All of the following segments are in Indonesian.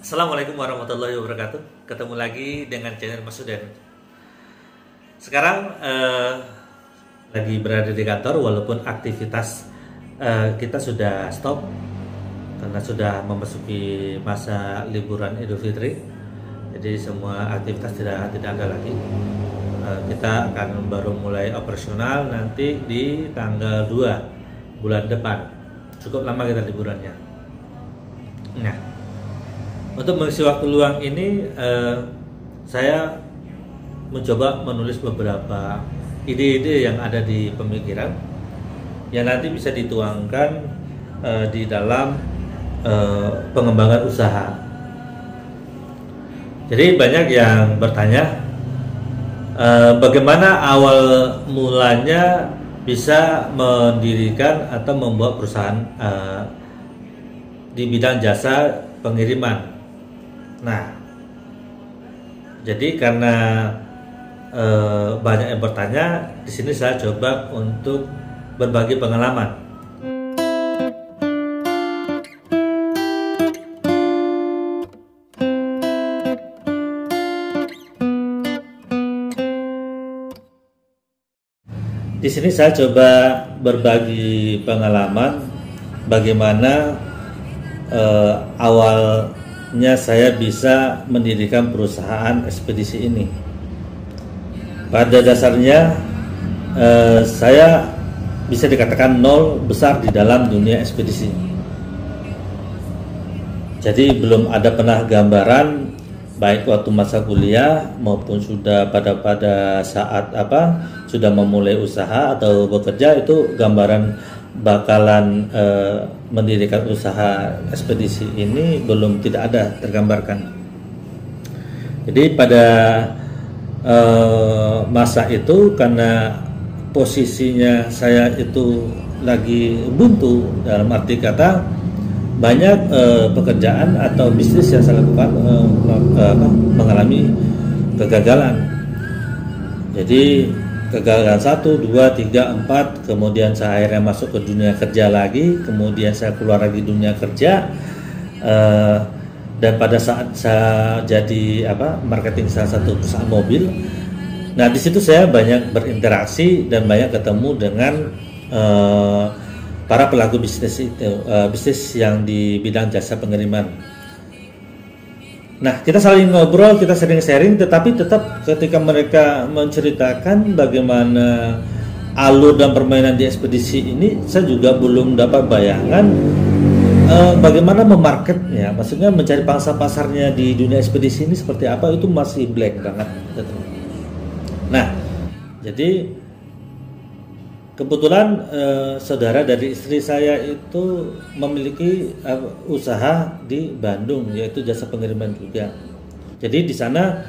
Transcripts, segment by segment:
Assalamualaikum warahmatullahi wabarakatuh. Ketemu lagi dengan channel Mas Suden. Sekarang lagi berada di kantor, walaupun aktivitas kita sudah stop karena sudah memasuki masa liburan Idul Fitri. Jadi semua aktivitas tidak ada lagi. Kita akan baru mulai operasional nanti di tanggal 2 bulan depan. Cukup lama kita liburannya. Nah, untuk mengisi waktu luang ini, saya mencoba menulis beberapa ide-ide yang ada di pemikiran yang nanti bisa dituangkan di dalam pengembangan usaha. Jadi banyak yang bertanya, bagaimana awal mulanya bisa mendirikan atau membuat perusahaan di bidang jasa pengiriman. Nah, jadi karena banyak yang bertanya, di sini saya coba untuk berbagi pengalaman. Di sini saya coba berbagi pengalaman bagaimana awalnya saya bisa mendirikan perusahaan ekspedisi ini. Pada dasarnya saya bisa dikatakan nol besar di dalam dunia ekspedisi. Jadi belum ada pernah gambaran, baik waktu masa kuliah maupun sudah pada saat sudah memulai usaha atau bekerja, itu gambaran bakalan mendirikan usaha ekspedisi ini tidak ada tergambarkan. Jadi pada masa itu, karena posisinya saya itu lagi buntu, dalam arti kata banyak pekerjaan atau bisnis yang saya lakukan mengalami kegagalan. Jadi kegagalan 1, 2, 3, 4, kemudian saya akhirnya masuk ke dunia kerja lagi, kemudian saya keluar lagi dunia kerja, dan pada saat saya jadi marketing salah satu perusahaan mobil. Nah, di situ saya banyak berinteraksi dan banyak ketemu dengan para pelaku bisnis itu, bisnis yang di bidang jasa pengiriman. Nah, kita saling ngobrol, kita sering sharing, tetapi tetap ketika mereka menceritakan bagaimana alur dan permainan di ekspedisi ini, saya juga belum dapat bayangan bagaimana memarketnya, maksudnya mencari pangsa pasarnya di dunia ekspedisi ini seperti apa, itu masih blank banget. Nah, jadi kebetulan saudara dari istri saya itu memiliki usaha di Bandung, yaitu jasa pengiriman juga. Jadi di sana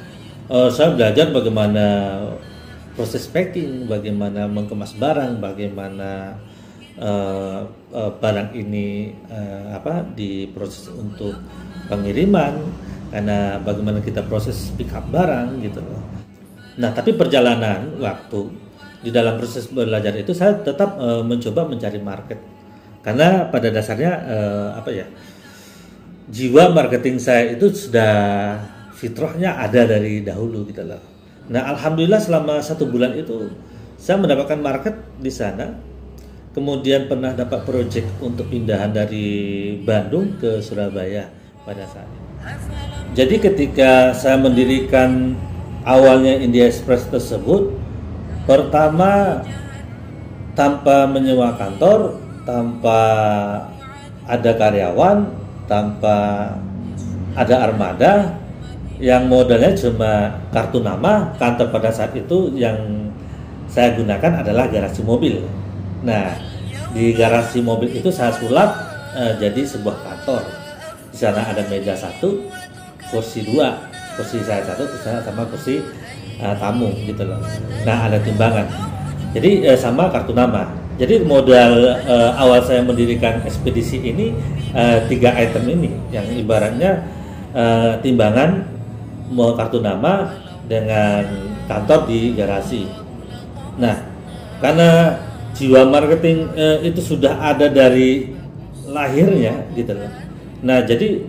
saya belajar bagaimana proses packing, bagaimana mengemas barang, bagaimana barang ini diproses untuk pengiriman, karena bagaimana kita proses pick up barang gitu loh. Nah, tapi perjalanan waktu di dalam proses belajar itu saya tetap mencoba mencari market, karena pada dasarnya jiwa marketing saya itu sudah fitrahnya ada dari dahulu gitu loh. Nah, alhamdulillah selama 1 bulan itu saya mendapatkan market di sana, kemudian pernah dapat project untuk pindahan dari Bandung ke Surabaya pada saat itu. Jadi ketika saya mendirikan awalnya India Express tersebut, pertama tanpa menyewa kantor, tanpa ada karyawan, tanpa ada armada, yang modalnya cuma kartu nama. Kantor pada saat itu yang saya gunakan adalah garasi mobil. Nah, di garasi mobil itu saya sulap jadi sebuah kantor. Di sana ada meja 1, kursi 2, kursi saya 1, sama kursi tamu gitu loh. Nah, ada timbangan. Jadi sama kartu nama. Jadi modal awal saya mendirikan ekspedisi ini 3 item ini, yang ibaratnya timbangan, kartu nama, dengan kantor di garasi. Nah, karena jiwa marketing itu sudah ada dari lahirnya gitu loh. Nah, jadi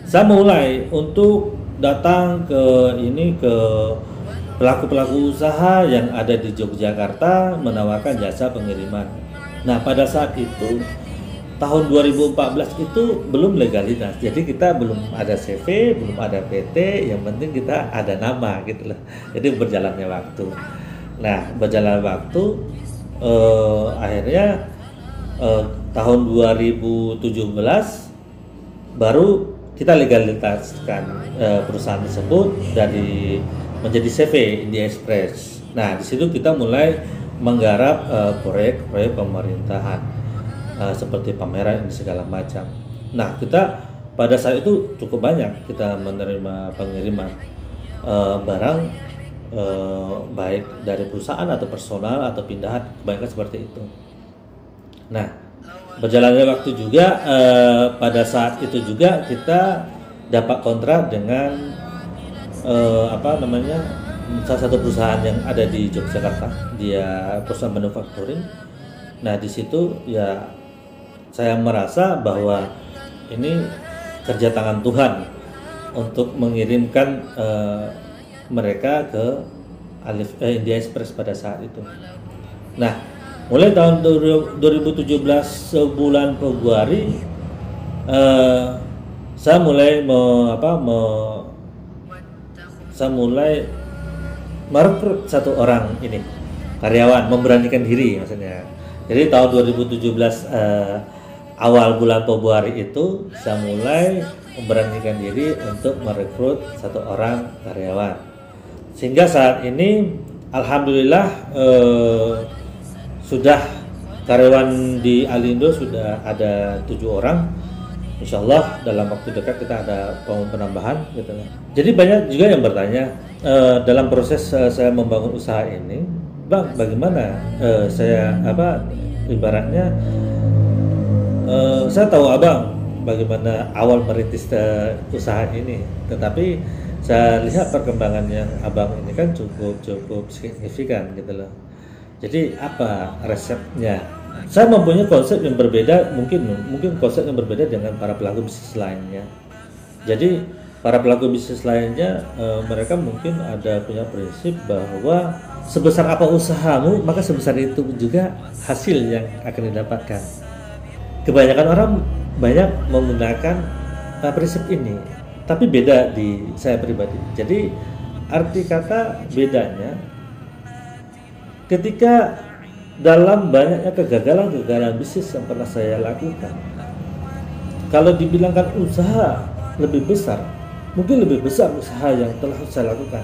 saya mulai untuk datang ke pelaku-pelaku usaha yang ada di Yogyakarta menawarkan jasa pengiriman. Nah, pada saat itu tahun 2014 itu belum legalitas. Jadi kita belum ada CV, belum ada PT, yang penting kita ada nama gitu loh. Jadi berjalannya waktu. Nah, berjalan waktu akhirnya tahun 2017 baru kita legalitaskan perusahaan tersebut dari menjadi CV India Express. Nah, di situ kita mulai menggarap proyek-proyek pemerintahan seperti pameran dan segala macam. Nah, kita pada saat itu cukup banyak kita menerima pengiriman barang baik dari perusahaan atau personal atau pindahan, kebanyakan seperti itu. Nah, berjalannya waktu juga pada saat itu juga kita dapat kontrak dengan salah satu perusahaan yang ada di Yogyakarta, dia perusahaan manufacturing. Nah, di situ ya saya merasa bahwa ini kerja tangan Tuhan untuk mengirimkan mereka ke India Express pada saat itu. Nah, mulai tahun 2017 bulan Februari saya mulai merekrut satu orang ini karyawan, memberanikan diri maksudnya. Jadi tahun 2017 awal bulan Februari itu saya mulai memberanikan diri untuk merekrut satu orang karyawan, sehingga saat ini alhamdulillah sudah karyawan di Alindo sudah ada 7 orang. Insya Allah dalam waktu dekat kita ada penambahan gitu. Jadi banyak juga yang bertanya dalam proses saya membangun usaha ini, Bang, bagaimana ibaratnya saya tahu Abang bagaimana awal merintis usaha ini, tetapi saya lihat perkembangan yang Abang ini kan cukup signifikan gitu loh. Jadi apa resepnya? Saya mempunyai konsep yang berbeda, mungkin konsep yang berbeda dengan para pelaku bisnis lainnya. Jadi para pelaku bisnis lainnya mereka mungkin ada punya prinsip bahwa sebesar apa usahamu maka sebesar itu juga hasil yang akan didapatkan. Kebanyakan orang banyak menggunakan prinsip ini, tapi beda di saya pribadi. Jadi arti kata bedanya ketika dalam banyaknya kegagalan bisnis yang pernah saya lakukan, kalau dibilangkan usaha lebih besar, mungkin lebih besar usaha yang telah saya lakukan.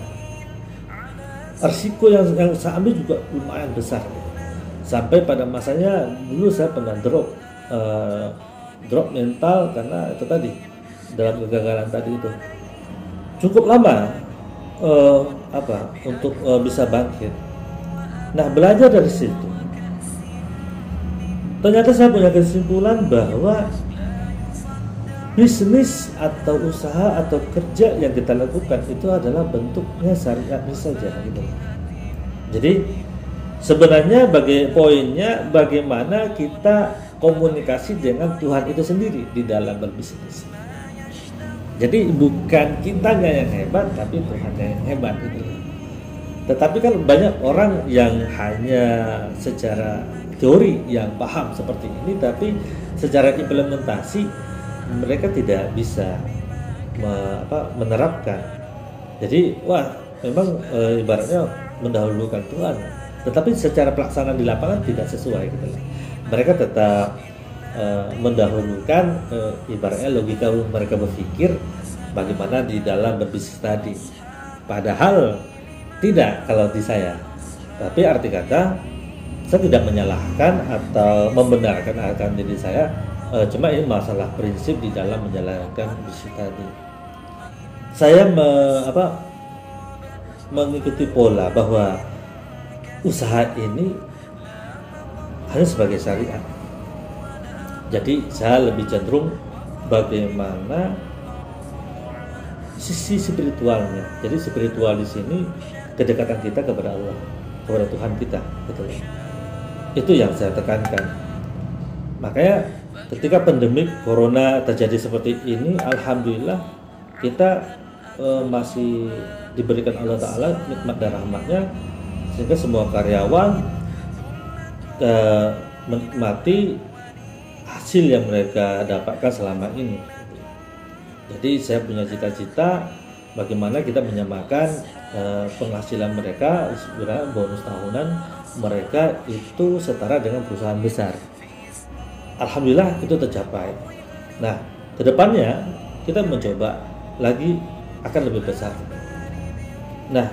Risiko yang saya ambil juga lumayan besar. Sampai pada masanya dulu saya pernah drop mental karena itu tadi, dalam kegagalan tadi itu cukup lama untuk bisa bangkit. Nah, belajar dari situ, ternyata saya punya kesimpulan bahwa bisnis atau usaha atau kerja yang kita lakukan itu adalah bentuknya syariatnya saja gitu. Jadi sebenarnya poinnya bagaimana kita komunikasi dengan Tuhan itu sendiri di dalam berbisnis. Jadi bukan kitanya yang hebat, tapi Tuhannya yang hebat gitu. Tetapi kan banyak orang yang hanya secara teori yang paham seperti ini, tapi secara implementasi mereka tidak bisa menerapkan. Jadi memang ibaratnya mendahulukan Tuhan, tetapi secara pelaksanaan di lapangan tidak sesuai gitu. Mereka tetap mendahulukan ibaratnya logika mereka berpikir bagaimana di dalam berbisnis tadi. Padahal tidak kalau di saya. Tapi arti kata saya tidak menyalahkan atau membenarkan akan diri saya, cuma ini masalah prinsip di dalam menjalankan bisnis tadi. Saya mengikuti pola bahwa usaha ini hanya sebagai syariat. Jadi saya lebih cenderung bagaimana sisi spiritualnya. Jadi spiritual di sini kedekatan kita kepada Allah, kepada Tuhan kita, gitu. Itu yang saya tekankan. Makanya ketika pandemi corona terjadi seperti ini, alhamdulillah kita masih diberikan Allah Ta'ala nikmat dan rahmatnya, sehingga semua karyawan menikmati hasil yang mereka dapatkan selama ini. Jadi saya punya cita-cita bagaimana kita menyamakan penghasilan mereka, sebenarnya bonus tahunan mereka itu setara dengan perusahaan besar. Alhamdulillah itu tercapai. Nah, kedepannya kita mencoba lagi akan lebih besar. Nah,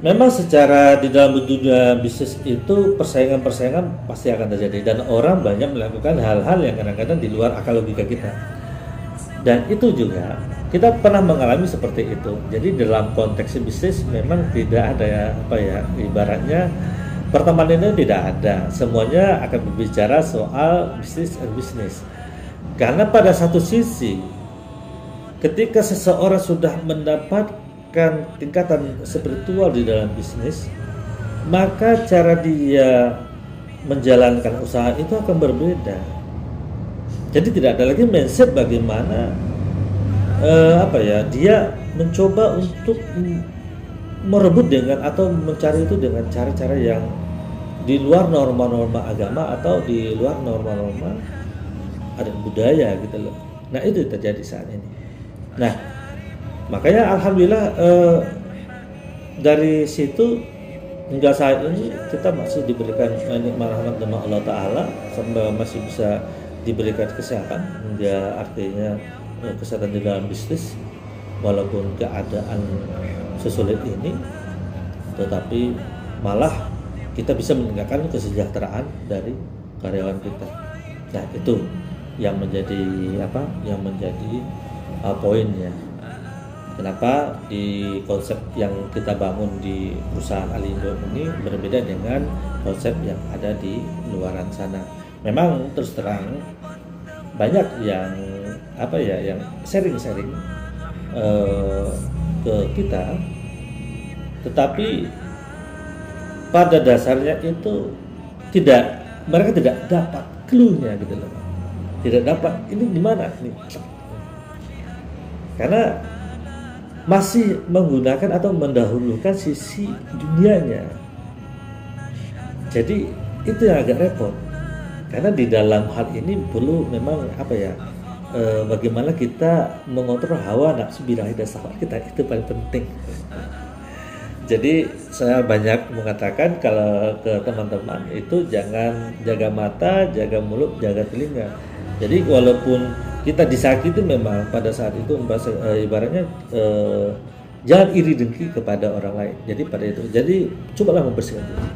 memang secara di dalam dunia bisnis itu persaingan pasti akan terjadi, dan orang banyak melakukan hal-hal yang kadang-kadang di luar akal logika kita. Dan itu juga kita pernah mengalami seperti itu. Jadi dalam konteks bisnis memang tidak ada ibaratnya pertemanan ini tidak ada. Semuanya akan berbicara soal bisnis. Karena pada satu sisi ketika seseorang sudah mendapatkan tingkatan spiritual di dalam bisnis, maka cara dia menjalankan usaha itu akan berbeda. Jadi tidak ada lagi mindset bagaimana dia mencoba untuk merebut dengan atau mencari itu dengan cara-cara yang di luar norma-norma agama atau di luar norma-norma adat budaya gitu loh. Nah, itu terjadi saat ini. Nah, makanya alhamdulillah dari situ hingga saat ini kita masih diberikan nikmat rahmat dari Allah Ta'ala, sampai masih bisa diberikan kesehatan, hingga artinya kesehatan di dalam bisnis walaupun keadaan sesulit ini, tetapi malah kita bisa meningkatkan kesejahteraan dari karyawan kita. Nah, itu yang menjadi poinnya. Kenapa di konsep yang kita bangun di perusahaan Alindo ini berbeda dengan konsep yang ada di luaran sana. Memang terus terang banyak yang yang sharing-sharing ke kita, tetapi pada dasarnya itu mereka tidak dapat clue-nya gitu loh. Tidak dapat ini gimana nih. Karena masih menggunakan atau mendahulukan sisi dunianya. Jadi itu yang agak repot. Karena di dalam hal ini perlu memang bagaimana kita mengontrol hawa nafsu birahi dan syahwat kita, itu paling penting. Jadi saya banyak mengatakan kalau ke teman-teman itu jangan jaga mata, jaga mulut, jaga telinga. Jadi walaupun kita disakiti memang pada saat itu ibaratnya jangan iri dengki kepada orang lain. Jadi pada itu, jadi cobalah membersihkan diri.